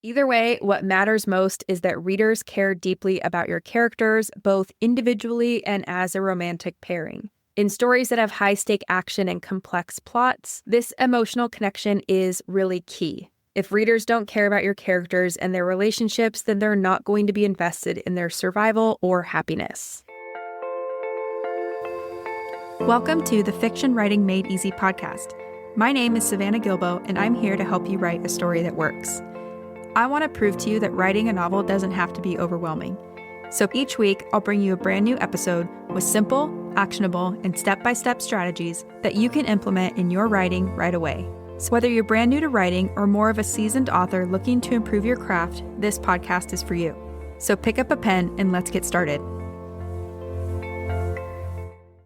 Either way, what matters most is that readers care deeply about your characters, both individually and as a romantic pairing. In stories that have high-stake action and complex plots, this emotional connection is really key. If readers don't care about your characters and their relationships, then they're not going to be invested in their survival or happiness. Welcome to the Fiction Writing Made Easy podcast. My name is Savannah Gilbo, and I'm here to help you write a story that works. I want to prove to you that writing a novel doesn't have to be overwhelming. So each week, I'll bring you a brand new episode with simple, actionable, and step-by-step strategies that you can implement in your writing right away. So whether you're brand new to writing or more of a seasoned author looking to improve your craft, this podcast is for you. So pick up a pen and let's get started.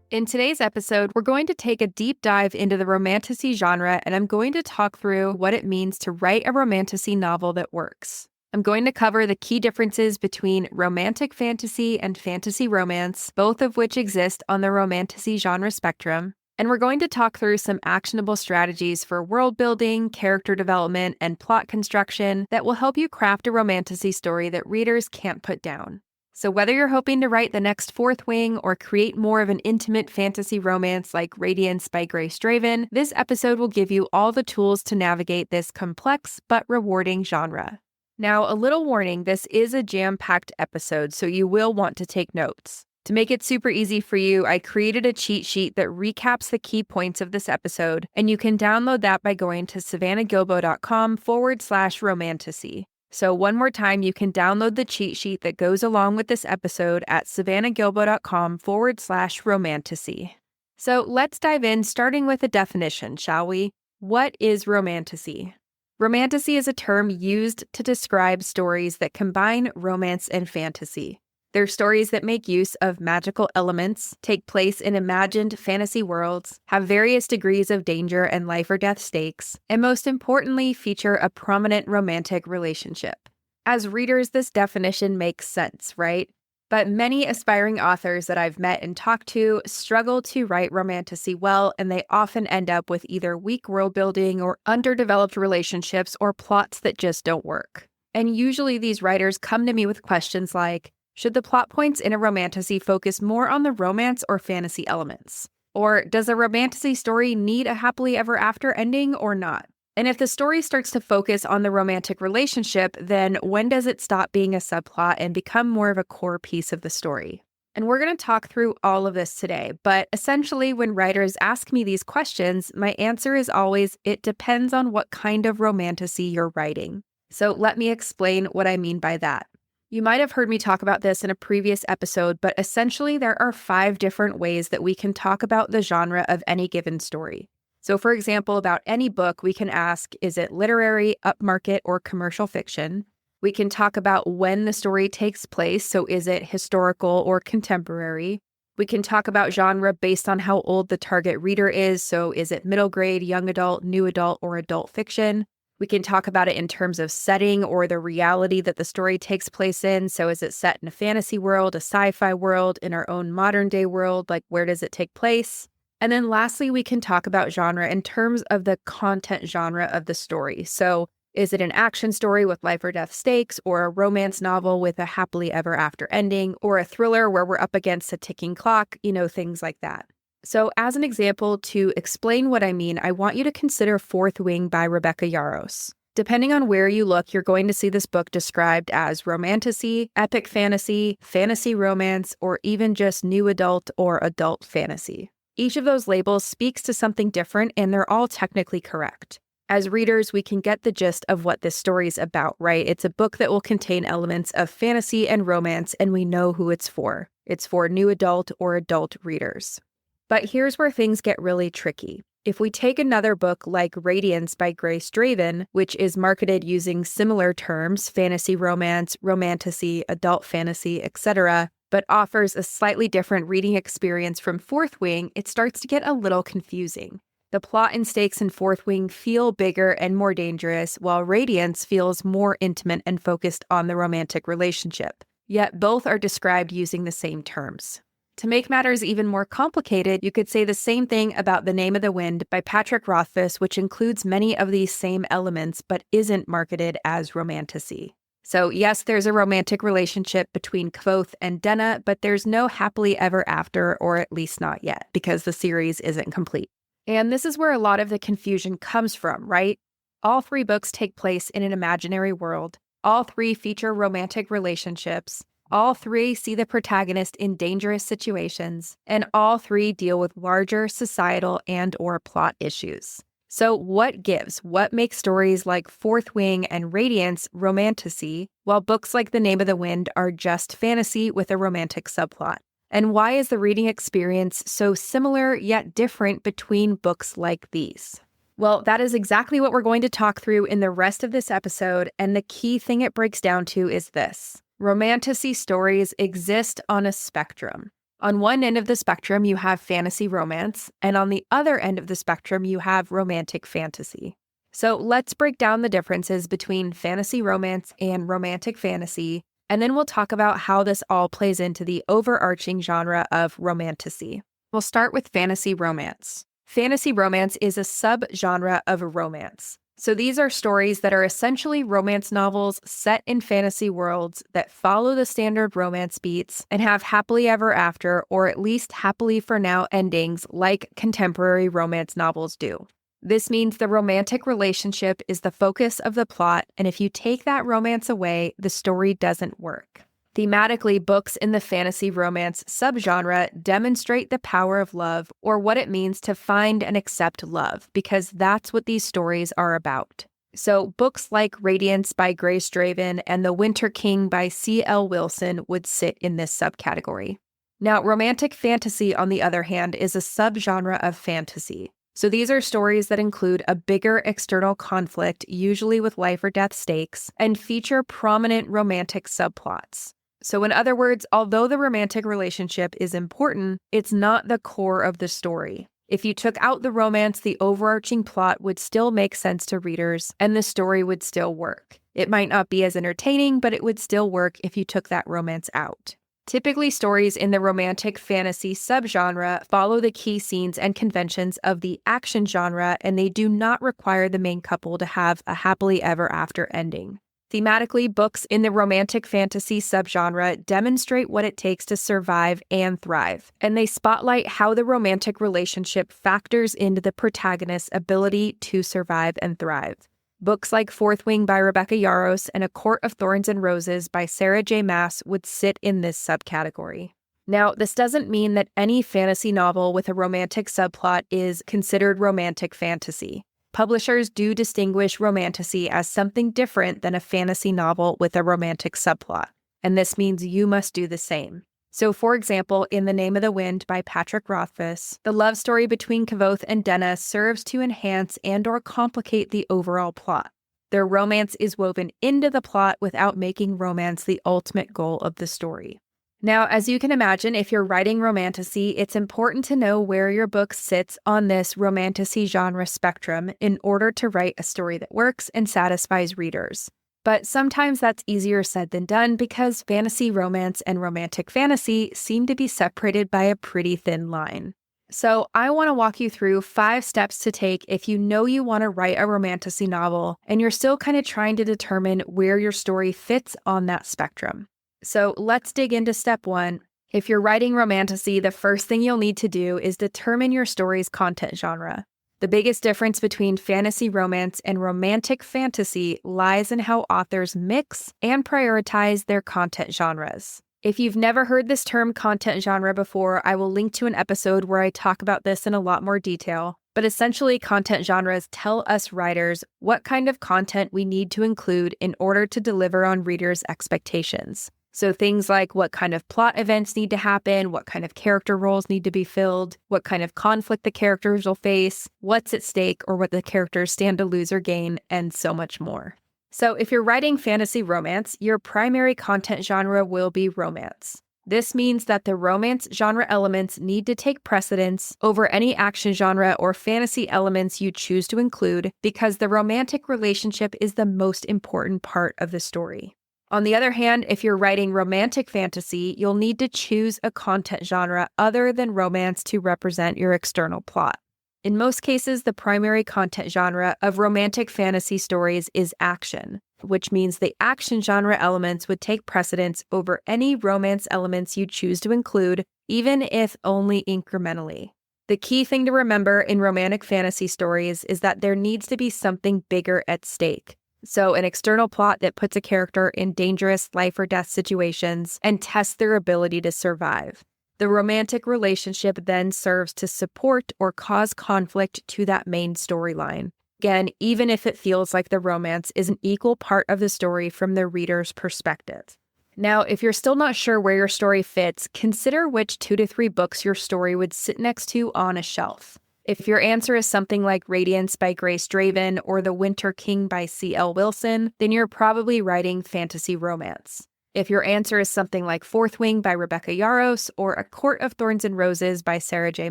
In today's episode, we're going to take a deep dive into the Romantasy genre, and I'm going to talk through what it means to write a Romantasy novel that works. I'm going to cover the key differences between romantic fantasy and fantasy romance, both of which exist on the Romantasy genre spectrum. And we're going to talk through some actionable strategies for world building, character development, and plot construction that will help you craft a Romantasy story that readers can't put down. So whether you're hoping to write the next Fourth Wing or create more of an intimate fantasy romance like Radiance by Grace Draven, this episode will give you all the tools to navigate this complex but rewarding genre. Now, a little warning, this is a jam-packed episode, so you will want to take notes. To make it super easy for you, I created a cheat sheet that recaps the key points of this episode, and you can download that by going to savannahgilbo.com/romantasy. So one more time, you can download the cheat sheet that goes along with this episode at savannahgilbo.com/romantasy. So let's dive in, starting with a definition, shall we? What is Romantasy? Romantasy is a term used to describe stories that combine romance and fantasy. They're stories that make use of magical elements, take place in imagined fantasy worlds, have various degrees of danger and life or death stakes, and most importantly, feature a prominent romantic relationship. As readers, this definition makes sense, right? But many aspiring authors that I've met and talked to struggle to write Romantasy well, and they often end up with either weak world building or underdeveloped relationships or plots that just don't work. And usually these writers come to me with questions like, should the plot points in a Romantasy focus more on the romance or fantasy elements? Or does a Romantasy story need a happily ever after ending or not? And if the story starts to focus on the romantic relationship, then when does it stop being a subplot and become more of a core piece of the story? And we're going to talk through all of this today, but essentially when writers ask me these questions, my answer is always, it depends on what kind of Romantasy you're writing. So let me explain what I mean by that. You might have heard me talk about this in a previous episode, but essentially there are 5 different ways that we can talk about the genre of any given story. So for example, about any book, we can ask, is it literary, upmarket, or commercial fiction? We can talk about when the story takes place, so is it historical or contemporary? We can talk about genre based on how old the target reader is, so is it middle grade, young adult, new adult, or adult fiction? We can talk about it in terms of setting or the reality that the story takes place in. So is it set in a fantasy world, a sci-fi world, in our own modern day world? Like, where does it take place? And then lastly, we can talk about genre in terms of the content genre of the story. So is it an action story with life or death stakes, or a romance novel with a happily ever after ending, or a thriller where we're up against a ticking clock, things like that. So as an example, to explain what I mean, I want you to consider Fourth Wing by Rebecca Yarros. Depending on where you look, you're going to see this book described as romantasy, epic fantasy, fantasy romance, or even just new adult or adult fantasy. Each of those labels speaks to something different, and they're all technically correct. As readers, we can get the gist of what this story is about, right? It's a book that will contain elements of fantasy and romance, and we know who it's for. It's for new adult or adult readers. But here's where things get really tricky. If we take another book like Radiance by Grace Draven, which is marketed using similar terms, fantasy romance, romantasy, adult fantasy, etc., but offers a slightly different reading experience from Fourth Wing, it starts to get a little confusing. The plot and stakes in Fourth Wing feel bigger and more dangerous, while Radiance feels more intimate and focused on the romantic relationship. Yet both are described using the same terms. To make matters even more complicated, you could say the same thing about The Name of the Wind by Patrick Rothfuss, which includes many of these same elements but isn't marketed as Romantasy. So yes, there's a romantic relationship between Kvothe and Denna, but there's no happily ever after, or at least not yet, because the series isn't complete. And this is where a lot of the confusion comes from, right? All 3 books take place in an imaginary world. All 3 feature romantic relationships. All 3 see the protagonist in dangerous situations, and all 3 deal with larger societal and/or plot issues. So what gives? What makes stories like Fourth Wing and Radiance romantasy, while books like The Name of the Wind are just fantasy with a romantic subplot? And why is the reading experience so similar yet different between books like these? Well, that is exactly what we're going to talk through in the rest of this episode, and the key thing it breaks down to is this. Romantasy stories exist on a spectrum. On one end of the spectrum, you have fantasy romance, and on the other end of the spectrum, you have romantic fantasy. So let's break down the differences between fantasy romance and romantic fantasy, and then we'll talk about how this all plays into the overarching genre of romantasy. We'll start with fantasy romance. Fantasy romance is a subgenre of romance. So these are stories that are essentially romance novels set in fantasy worlds that follow the standard romance beats and have happily ever after, or at least happily for now endings like contemporary romance novels do. This means the romantic relationship is the focus of the plot, and if you take that romance away, the story doesn't work. Thematically, books in the fantasy romance subgenre demonstrate the power of love, or what it means to find and accept love, because that's what these stories are about. So books like Radiance by Grace Draven and The Winter King by C.L. Wilson would sit in this subcategory. Now, romantic fantasy, on the other hand, is a subgenre of fantasy. So these are stories that include a bigger external conflict, usually with life or death stakes, and feature prominent romantic subplots. So in other words, although the romantic relationship is important, it's not the core of the story. If you took out the romance, the overarching plot would still make sense to readers, and the story would still work. It might not be as entertaining, but it would still work if you took that romance out. Typically, stories in the romantic fantasy subgenre follow the key scenes and conventions of the action genre, and they do not require the main couple to have a happily ever after ending. Thematically, books in the romantic fantasy subgenre demonstrate what it takes to survive and thrive, and they spotlight how the romantic relationship factors into the protagonist's ability to survive and thrive. Books like Fourth Wing by Rebecca Yarros and A Court of Thorns and Roses by Sarah J. Maas would sit in this subcategory. Now, this doesn't mean that any fantasy novel with a romantic subplot is considered romantic fantasy. Publishers do distinguish romantasy as something different than a fantasy novel with a romantic subplot, and this means you must do the same. So, for example, in The Name of the Wind by Patrick Rothfuss, the love story between Kvothe and Denna serves to enhance and/or complicate the overall plot. Their romance is woven into the plot without making romance the ultimate goal of the story. Now, as you can imagine, if you're writing romantasy, it's important to know where your book sits on this romantasy genre spectrum in order to write a story that works and satisfies readers. But sometimes that's easier said than done because fantasy romance and romantic fantasy seem to be separated by a pretty thin line. So I want to walk you through 5 steps to take if you know you want to write a romantasy novel and you're still kind of trying to determine where your story fits on that spectrum. So let's dig into step 1. If you're writing romantasy, the first thing you'll need to do is determine your story's content genre. The biggest difference between fantasy romance and romantic fantasy lies in how authors mix and prioritize their content genres. If you've never heard this term content genre before, I will link to an episode where I talk about this in a lot more detail. But essentially, content genres tell us writers what kind of content we need to include in order to deliver on readers' expectations. So things like what kind of plot events need to happen, what kind of character roles need to be filled, what kind of conflict the characters will face, what's at stake, or what the characters stand to lose or gain, and so much more. So if you're writing fantasy romance, your primary content genre will be romance. This means that the romance genre elements need to take precedence over any action genre or fantasy elements you choose to include because the romantic relationship is the most important part of the story. On the other hand, if you're writing romantic fantasy, you'll need to choose a content genre other than romance to represent your external plot. In most cases, the primary content genre of romantic fantasy stories is action, which means the action genre elements would take precedence over any romance elements you choose to include, even if only incrementally. The key thing to remember in romantic fantasy stories is that there needs to be something bigger at stake. So, an external plot that puts a character in dangerous life or death situations and tests their ability to survive. The romantic relationship then serves to support or cause conflict to that main storyline. Again, even if it feels like the romance is an equal part of the story from the reader's perspective. Now, if you're still not sure where your story fits, consider which 2 to 3 books your story would sit next to on a shelf. If your answer is something like Radiance by Grace Draven or The Winter King by C.L. Wilson, then you're probably writing fantasy romance. If your answer is something like Fourth Wing by Rebecca Yarros or A Court of Thorns and Roses by Sarah J.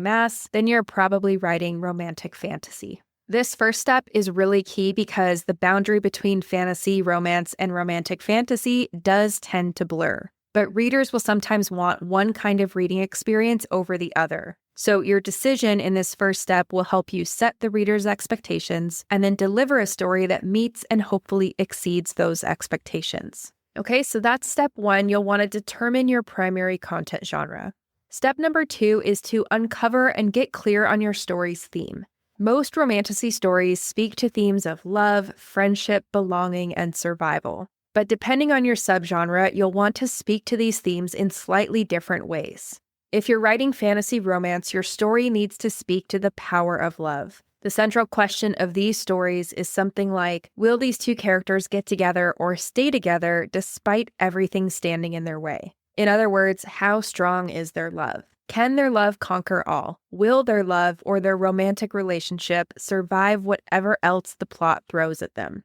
Maas, then you're probably writing romantic fantasy. This first step is really key because the boundary between fantasy, romance, and romantic fantasy does tend to blur. But readers will sometimes want one kind of reading experience over the other. So your decision in this first step will help you set the reader's expectations and then deliver a story that meets and hopefully exceeds those expectations. Okay, so that's step 1. You'll want to determine your primary content genre. Step number 2 is to uncover and get clear on your story's theme. Most romantasy stories speak to themes of love, friendship, belonging, and survival. But depending on your subgenre, you'll want to speak to these themes in slightly different ways. If you're writing fantasy romance, your story needs to speak to the power of love. The central question of these stories is something like, will these two characters get together or stay together despite everything standing in their way? In other words, how strong is their love? Can their love conquer all? Will their love or their romantic relationship survive whatever else the plot throws at them?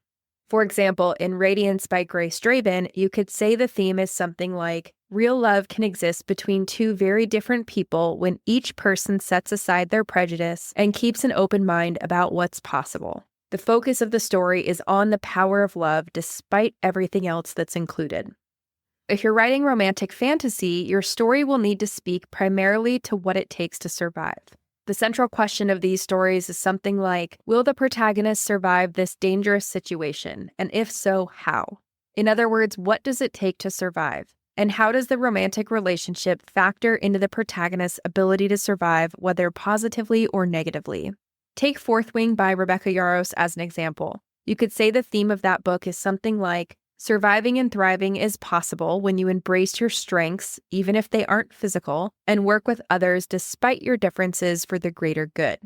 For example, in Radiance by Grace Draven, you could say the theme is something like, real love can exist between two very different people when each person sets aside their prejudice and keeps an open mind about what's possible. The focus of the story is on the power of love despite everything else that's included. If you're writing romantic fantasy, your story will need to speak primarily to what it takes to survive. The central question of these stories is something like, will the protagonist survive this dangerous situation? And if so, how? In other words, what does it take to survive? And how does the romantic relationship factor into the protagonist's ability to survive, whether positively or negatively? Take Fourth Wing by Rebecca Yarros as an example. You could say the theme of that book is something like, surviving and thriving is possible when you embrace your strengths, even if they aren't physical, and work with others despite your differences for the greater good.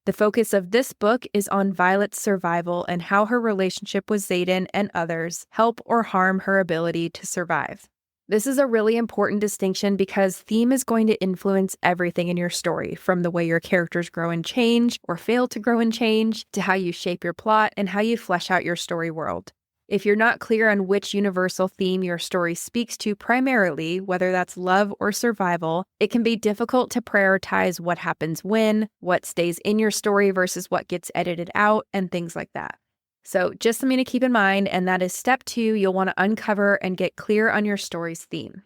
The focus of this book is on Violet's survival and how her relationship with Xaden and others help or harm her ability to survive. This is a really important distinction because theme is going to influence everything in your story, from the way your characters grow and change or fail to grow and change, to how you shape your plot and how you flesh out your story world. If you're not clear on which universal theme your story speaks to primarily, whether that's love or survival, it can be difficult to prioritize what happens when, what stays in your story versus what gets edited out, and things like that. So just something to keep in mind, and that is step 2, you'll want to uncover and get clear on your story's theme.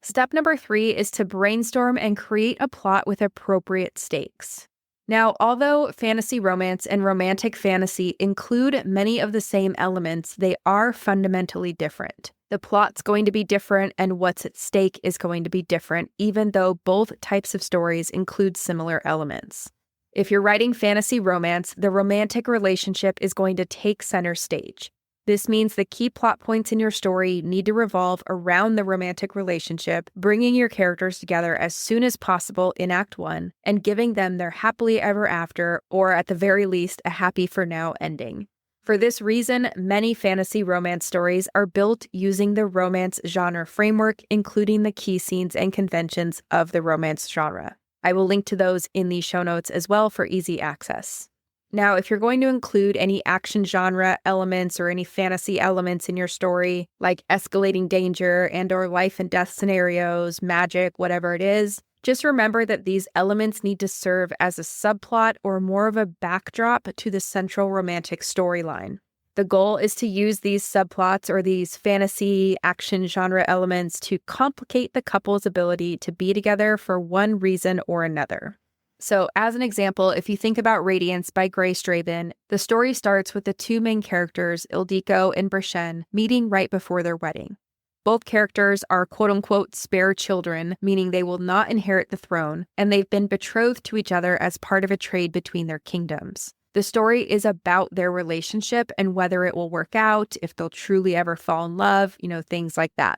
Step number 3 is to brainstorm and create a plot with appropriate stakes. Now, although fantasy romance and romantic fantasy include many of the same elements, they are fundamentally different. The plot's going to be different and what's at stake is going to be different, even though both types of stories include similar elements. If you're writing fantasy romance, the romantic relationship is going to take center stage. This means the key plot points in your story need to revolve around the romantic relationship, bringing your characters together as soon as possible in Act 1 and giving them their happily ever after, or at the very least, a happy for now ending. For this reason, many fantasy romance stories are built using the romance genre framework, including the key scenes and conventions of the romance genre. I will link to those in the show notes as well for easy access. Now, if you're going to include any action genre elements or any fantasy elements in your story, like escalating danger and/or life and death scenarios, magic, whatever it is, just remember that these elements need to serve as a subplot or more of a backdrop to the central romantic storyline. The goal is to use these subplots or these fantasy action genre elements to complicate the couple's ability to be together for one reason or another. So, as an example, if you think about Radiance by Grace Draven, the story starts with the two main characters, Ildiko and Brishen, meeting right before their wedding. Both characters are quote-unquote spare children, meaning they will not inherit the throne, and they've been betrothed to each other as part of a trade between their kingdoms. The story is about their relationship and whether it will work out, if they'll truly ever fall in love, things like that.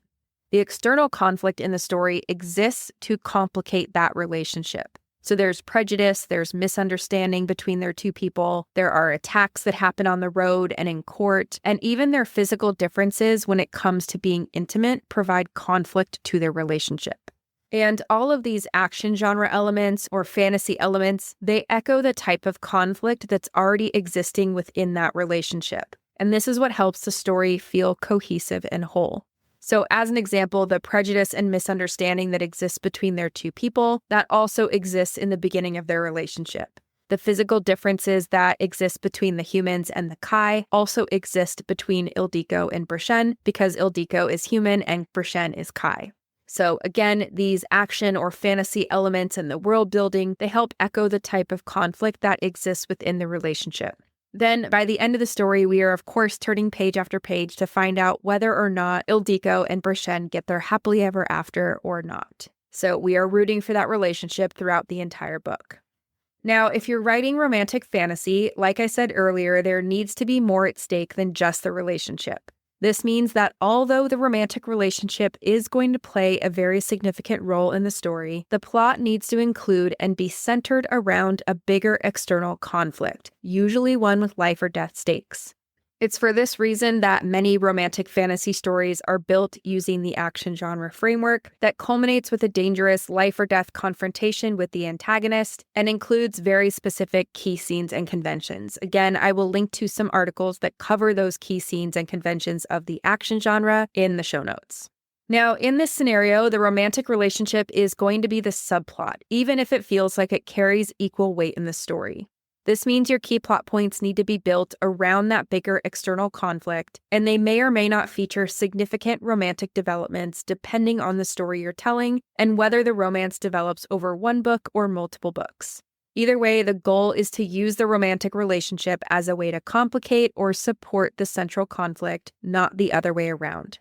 The external conflict in the story exists to complicate that relationship. So there's prejudice, there's misunderstanding between their two people, there are attacks that happen on the road and in court, and even their physical differences when it comes to being intimate provide conflict to their relationship. And all of these action genre elements or fantasy elements, they echo the type of conflict that's already existing within that relationship. And this is what helps the story feel cohesive and whole. So as an example, the prejudice and misunderstanding that exists between their two people, that also exists in the beginning of their relationship. The physical differences that exist between the humans and the Kai also exist between Ildiko and Brishen because Ildiko is human and Brishen is Kai. So again, these action or fantasy elements in the world building, they help echo the type of conflict that exists within the relationship. Then by the end of the story, we are of course turning page after page to find out whether or not Ildiko and Brishen get their happily ever after or not. So we are rooting for that relationship throughout the entire book. Now, if you're writing romantic fantasy, like I said earlier, there needs to be more at stake than just the relationship. This means that although the romantic relationship is going to play a very significant role in the story, the plot needs to include and be centered around a bigger external conflict, usually one with life or death stakes. It's for this reason that many romantic fantasy stories are built using the action genre framework that culminates with a dangerous life or death confrontation with the antagonist and includes very specific key scenes and conventions. Again, I will link to some articles that cover those key scenes and conventions of the action genre in the show notes. Now, in this scenario, the romantic relationship is going to be the subplot, even if it feels like it carries equal weight in the story. This means your key plot points need to be built around that bigger external conflict, and they may or may not feature significant romantic developments depending on the story you're telling and whether the romance develops over one book or multiple books. Either way, the goal is to use the romantic relationship as a way to complicate or support the central conflict, not the other way around.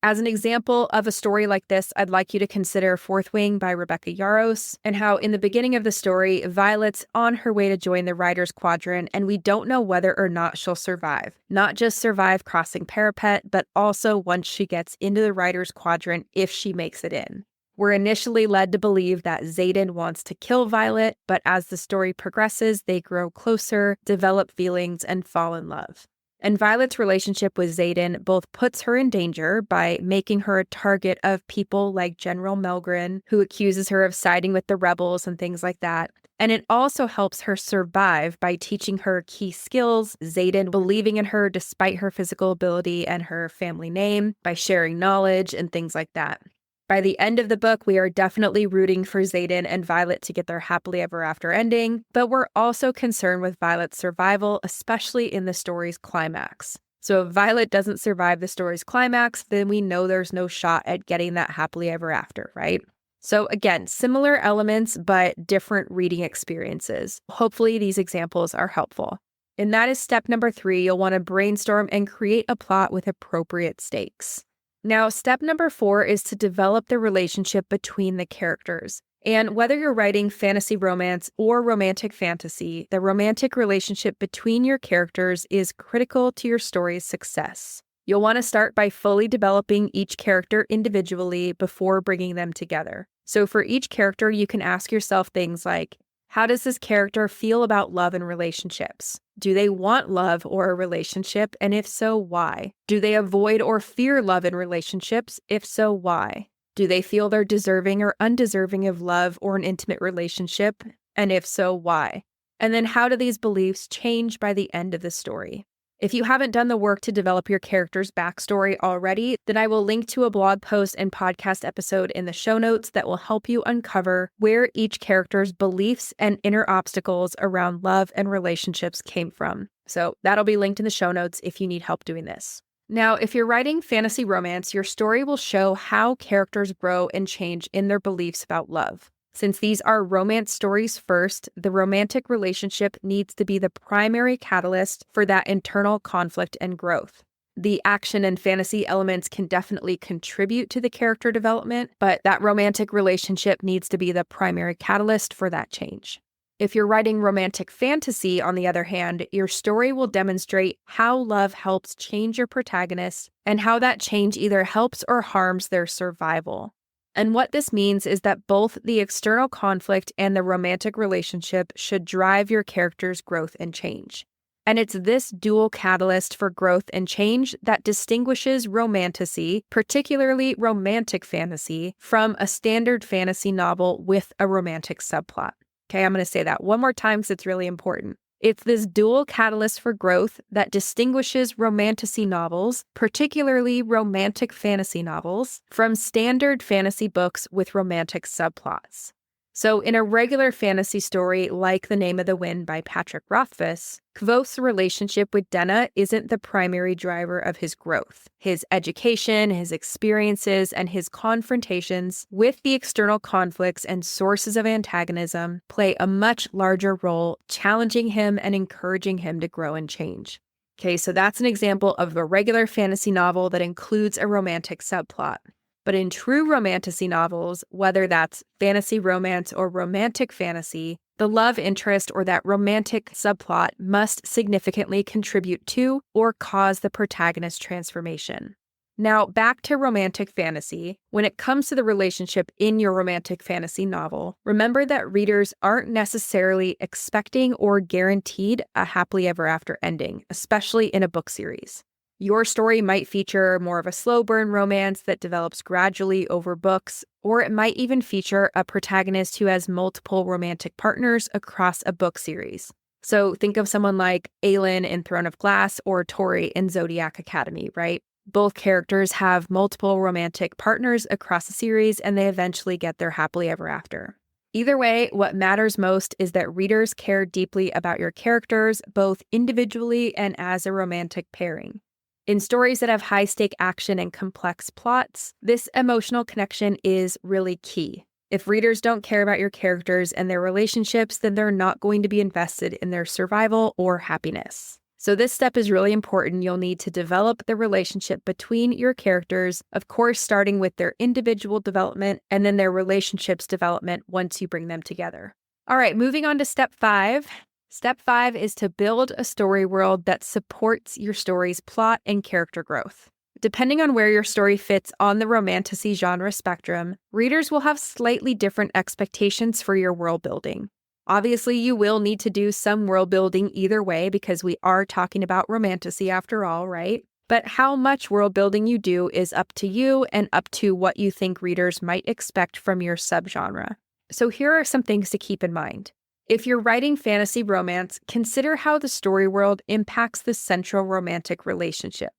As an example of a story like this, I'd like you to consider Fourth Wing by Rebecca Yarros, and how in the beginning of the story, Violet's on her way to join the Riders' Quadrant, and we don't know whether or not she'll survive. Not just survive crossing parapet, but also once she gets into the Riders' Quadrant, if she makes it in. We're initially led to believe that Xaden wants to kill Violet, but as the story progresses, they grow closer, develop feelings, and fall in love. And Violet's relationship with Xaden both puts her in danger by making her a target of people like General Melgren, who accuses her of siding with the rebels and things like that. And it also helps her survive by teaching her key skills, Xaden believing in her despite her physical ability and her family name, by sharing knowledge and things like that. By the end of the book, we are definitely rooting for Xaden and Violet to get their happily ever after ending, but we're also concerned with Violet's survival, especially in the story's climax. So if Violet doesn't survive the story's climax, then we know there's no shot at getting that happily ever after, right? So again, similar elements, but different reading experiences. Hopefully these examples are helpful. And that is step number 3. You'll want to brainstorm and create a plot with appropriate stakes. Now, step number 4 is to develop the relationship between the characters. And whether you're writing fantasy romance or romantic fantasy, the romantic relationship between your characters is critical to your story's success. You'll want to start by fully developing each character individually before bringing them together. So for each character, you can ask yourself things like, how does this character feel about love and relationships? Do they want love or a relationship? And if so, why? Do they avoid or fear love and relationships? If so, why? Do they feel they're deserving or undeserving of love or an intimate relationship? And if so, why? And then how do these beliefs change by the end of the story? If you haven't done the work to develop your character's backstory already, then I will link to a blog post and podcast episode in the show notes that will help you uncover where each character's beliefs and inner obstacles around love and relationships came from. So that'll be linked in the show notes if you need help doing this. Now, if you're writing fantasy romance, your story will show how characters grow and change in their beliefs about love. Since these are romance stories first, the romantic relationship needs to be the primary catalyst for that internal conflict and growth. The action and fantasy elements can definitely contribute to the character development, but that romantic relationship needs to be the primary catalyst for that change. If you're writing romantic fantasy, on the other hand, your story will demonstrate how love helps change your protagonist and how that change either helps or harms their survival. And what this means is that both the external conflict and the romantic relationship should drive your character's growth and change. And it's this dual catalyst for growth and change that distinguishes romantasy, particularly romantic fantasy, from a standard fantasy novel with a romantic subplot. Okay, I'm going to say that one more time because it's really important. It's this dual catalyst for growth that distinguishes romantasy novels, particularly romantic fantasy novels, from standard fantasy books with romantic subplots. So in a regular fantasy story like The Name of the Wind by Patrick Rothfuss, Kvothe's relationship with Denna isn't the primary driver of his growth. His education, his experiences, and his confrontations with the external conflicts and sources of antagonism play a much larger role, challenging him and encouraging him to grow and change. Okay, so that's an example of a regular fantasy novel that includes a romantic subplot. But in true romantasy novels, whether that's fantasy romance or romantic fantasy, the love interest or that romantic subplot must significantly contribute to or cause the protagonist's transformation. Now, back to romantic fantasy. When it comes to the relationship in your romantic fantasy novel, remember that readers aren't necessarily expecting or guaranteed a happily ever after ending, especially in a book series. Your story might feature more of a slow burn romance that develops gradually over books, or it might even feature a protagonist who has multiple romantic partners across a book series. So think of someone like Aelin in Throne of Glass or Tori in Zodiac Academy, right? Both characters have multiple romantic partners across the series, and they eventually get their happily ever after. Either way, what matters most is that readers care deeply about your characters, both individually and as a romantic pairing. In stories that have high-stake action and complex plots, this emotional connection is really key. If readers don't care about your characters and their relationships, then they're not going to be invested in their survival or happiness. So this step is really important. You'll need to develop the relationship between your characters, of course, starting with their individual development and then their relationships development once you bring them together. All right, moving on to step 5. Step 5 is to build a story world that supports your story's plot and character growth. Depending on where your story fits on the romantasy genre spectrum, readers will have slightly different expectations for your world building. Obviously, you will need to do some world building either way because we are talking about romantasy after all, right? But how much world building you do is up to you and up to what you think readers might expect from your subgenre. So here are some things to keep in mind. If you're writing fantasy romance, consider how the story world impacts the central romantic relationship.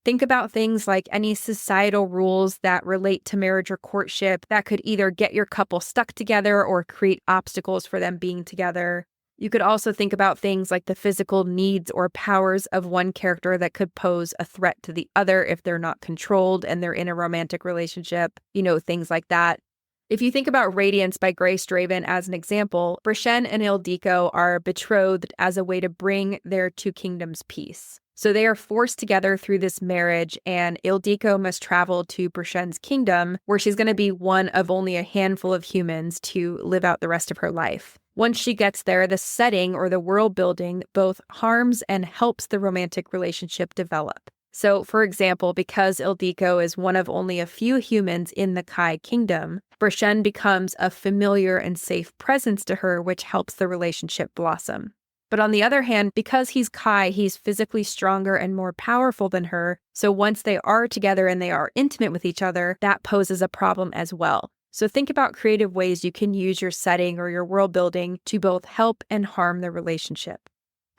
Think about things like any societal rules that relate to marriage or courtship that could either get your couple stuck together or create obstacles for them being together. You could also think about things like the physical needs or powers of one character that could pose a threat to the other if they're not controlled and they're in a romantic relationship, things like that. If you think about Radiance by Grace Draven as an example, Brienne and Ildiko are betrothed as a way to bring their two kingdoms peace. So they are forced together through this marriage, and Ildiko must travel to Brienne's kingdom, where she's going to be one of only a handful of humans to live out the rest of her life. Once she gets there, the setting or the world building both harms and helps the romantic relationship develop. So, for example, because Ildiko is one of only a few humans in the Kai kingdom, Brienne becomes a familiar and safe presence to her, which helps the relationship blossom. But on the other hand, because he's Kai, he's physically stronger and more powerful than her, so once they are together and they are intimate with each other, that poses a problem as well. So think about creative ways you can use your setting or your world building to both help and harm the relationship.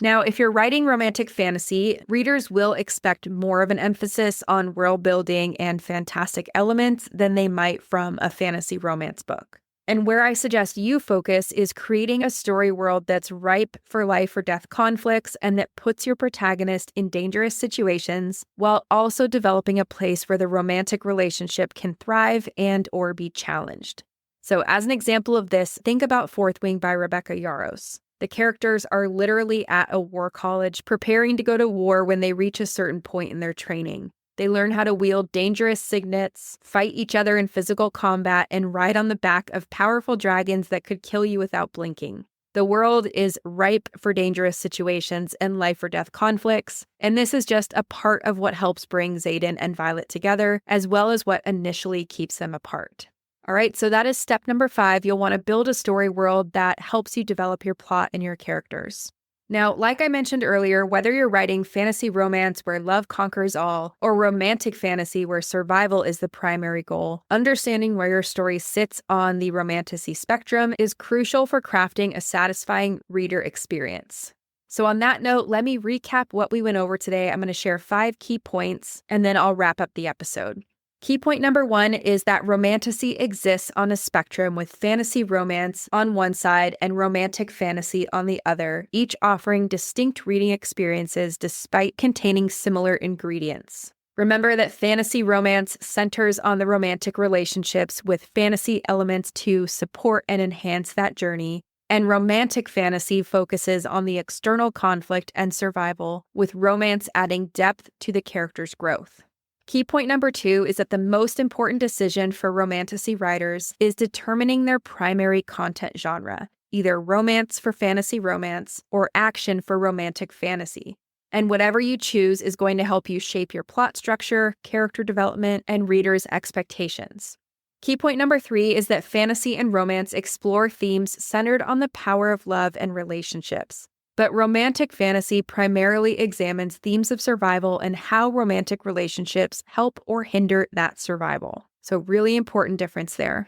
Now, if you're writing romantic fantasy, readers will expect more of an emphasis on world building and fantastic elements than they might from a fantasy romance book. And where I suggest you focus is creating a story world that's ripe for life or death conflicts and that puts your protagonist in dangerous situations while also developing a place where the romantic relationship can thrive and or be challenged. So as an example of this, think about Fourth Wing by Rebecca Yarros. The characters are literally at a war college preparing to go to war when they reach a certain point in their training. They learn how to wield dangerous signets, fight each other in physical combat, and ride on the back of powerful dragons that could kill you without blinking. The world is ripe for dangerous situations and life or death conflicts, and this is just a part of what helps bring Xaden and Violet together, as well as what initially keeps them apart. All right, so that is step number 5. You'll want to build a story world that helps you develop your plot and your characters. Now, like I mentioned earlier, whether you're writing fantasy romance where love conquers all, or romantic fantasy where survival is the primary goal, understanding where your story sits on the romantasy spectrum is crucial for crafting a satisfying reader experience. So on that note, let me recap what we went over today. I'm going to share 5 key points, and then I'll wrap up the episode. Key point number 1 is that romantasy exists on a spectrum with fantasy romance on one side and romantic fantasy on the other, each offering distinct reading experiences despite containing similar ingredients. Remember that fantasy romance centers on the romantic relationships with fantasy elements to support and enhance that journey, and romantic fantasy focuses on the external conflict and survival, with romance adding depth to the character's growth. Key point number 2 is that the most important decision for romantasy writers is determining their primary content genre, either romance for fantasy romance or action for romantic fantasy. And whatever you choose is going to help you shape your plot structure, character development, and readers' expectations. Key point number 3 is that fantasy and romance explore themes centered on the power of love and relationships. But romantic fantasy primarily examines themes of survival and how romantic relationships help or hinder that survival. So really important difference there.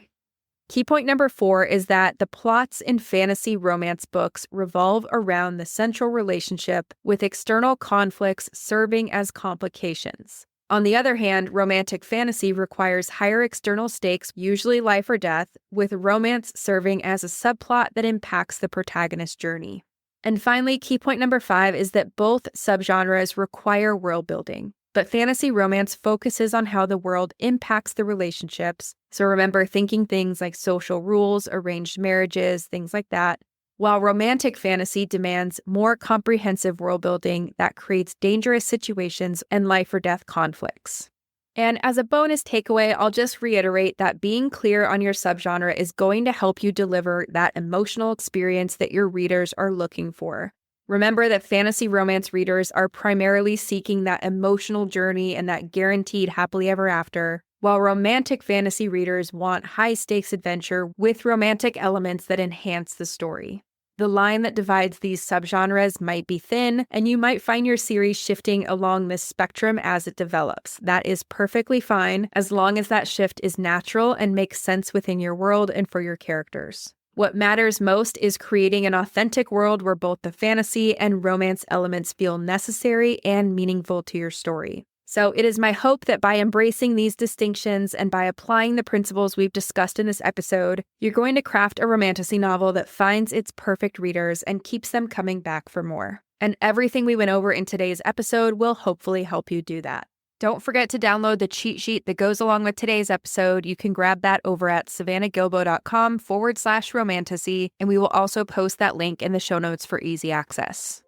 Key point number 4 is that the plots in fantasy romance books revolve around the central relationship, with external conflicts serving as complications. On the other hand, romantic fantasy requires higher external stakes, usually life or death, with romance serving as a subplot that impacts the protagonist's journey. And finally, key point number 5 is that both subgenres require world building, but fantasy romance focuses on how the world impacts the relationships. So remember thinking things like social rules, arranged marriages, things like that, while romantic fantasy demands more comprehensive world building that creates dangerous situations and life or death conflicts. And as a bonus takeaway, I'll just reiterate that being clear on your subgenre is going to help you deliver that emotional experience that your readers are looking for. Remember that fantasy romance readers are primarily seeking that emotional journey and that guaranteed happily ever after, while romantic fantasy readers want high-stakes adventure with romantic elements that enhance the story. The line that divides these subgenres might be thin, and you might find your series shifting along this spectrum as it develops. That is perfectly fine, as long as that shift is natural and makes sense within your world and for your characters. What matters most is creating an authentic world where both the fantasy and romance elements feel necessary and meaningful to your story. So it is my hope that by embracing these distinctions and by applying the principles we've discussed in this episode, you're going to craft a romantasy novel that finds its perfect readers and keeps them coming back for more. And everything we went over in today's episode will hopefully help you do that. Don't forget to download the cheat sheet that goes along with today's episode. You can grab that over at savannahgilbo.com/romantasy, and we will also post that link in the show notes for easy access.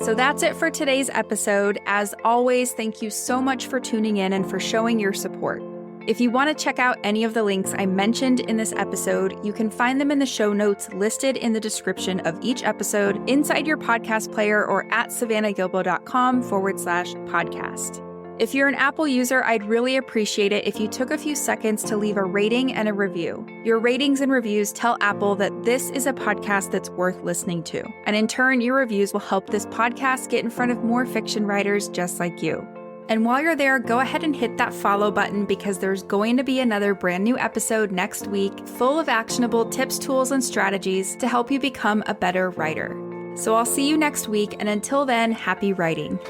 So that's it for today's episode. As always, thank you so much for tuning in and for showing your support. If you want to check out any of the links I mentioned in this episode, you can find them in the show notes listed in the description of each episode inside your podcast player or at savannahgilbo.com/podcast. If you're an Apple user, I'd really appreciate it if you took a few seconds to leave a rating and a review. Your ratings and reviews tell Apple that this is a podcast that's worth listening to. And in turn, your reviews will help this podcast get in front of more fiction writers just like you. And while you're there, go ahead and hit that follow button because there's going to be another brand new episode next week full of actionable tips, tools, and strategies to help you become a better writer. So I'll see you next week, and until then, happy writing.